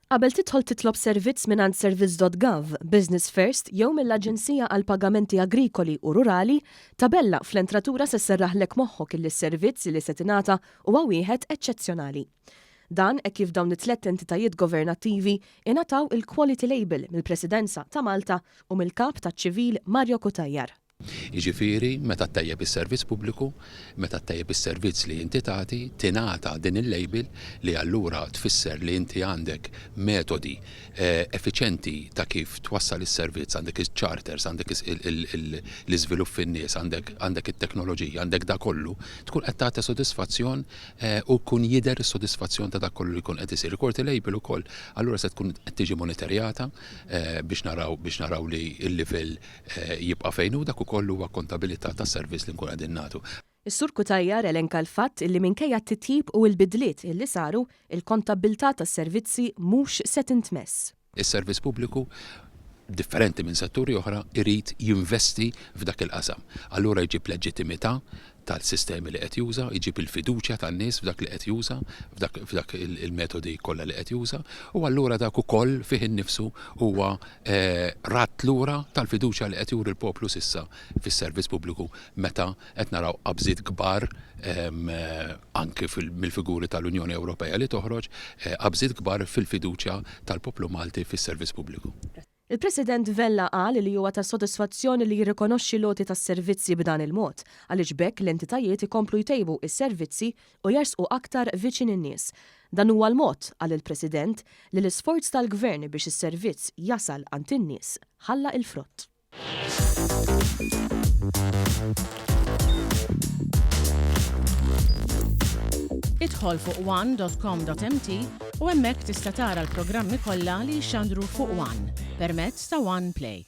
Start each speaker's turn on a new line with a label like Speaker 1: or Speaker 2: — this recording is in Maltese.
Speaker 1: Qabel tidħol titlob servizz mingħand service.gov, Business First jew mill-Aġenzija għal Pagamenti Agrikoli u Rurali, tabella fl-entratura se sserraħlek moħħok il servizz li se tingħata huwa wieħed eċċezzjonali. Dan hekk kif dawn it-tliet entitajiet governattivi ingħataw il-Quality Label mill-Presidenza ta' Malta u mill-Kap taċ-Ċivil Mario Kutajjar.
Speaker 2: Jiġifieri meta ttajjeb is-servizz pubbliku, meta ttajjeb is-servizz li inti tagħti, tingħata din il-label li allura tfisser li inti għandek metodi effiċjenti ta' kif twassal is-servizz, għandek is-charters, għandek l-iżvilupp fin-nies, għandek it-teknoloġija, għandek da kollu, tkun qed tagħti sodisfazzjon u kun jidher is-sodisfazzjon ta' dak kollu li jkun qed isir. Quality label ukoll allura se tkun qed tiġi monitorjata biex naraw li l-livell jibqa' fejn hu dak kollu huwa kontabilità tas servizz li nkun qegħdin nagħtu.
Speaker 1: Is-Sur Kutajjar elenka l-fatt illi minkejja t-titjib u l-bidliet illi saru, il-kontabilità tas-servizzi mhux se tintmess.
Speaker 2: Is-servizz pubbliku differenti minn setturi oħra irid jinvesti f'dak il-qasam. Allura jġib leġittimità tal-sistemi li qed juża, jġib il-fiduċja tan-nies f'dak li qed juża, f'dak il-metodi kollha li qed juża, u allura dak ukoll fih innifsu huwa ratt lura tal-fiduċja li qed juri l-poplu sissa fis-servizz pubbliku meta qed naraw qabżiet kbar anke mill-figuri tal-Unjoni Ewropea li toħroġ qabżiet kbar fil-fiduċja tal-poplu Malti fis-servizz pubbliku.
Speaker 1: Il-President Vella qal li huwa ta' sodisfazzjoni li jirrikonoxxi loti tas-servizzi b'dan il-mod, għaliex bekk l-entitajiet ikomplu jtejbu is-servizzi u jersqu aktar viċin in-nies. Dan huwa l-mod qal il-President li l-isforz tal-Gvern biex is-servizz jasal għand in-nies ħalla il-frott.
Speaker 3: Idħol fuq one.com.mt u hemmhekk tista' tara l-programmi kollha li jxandru fuq One permezz ta' One Play.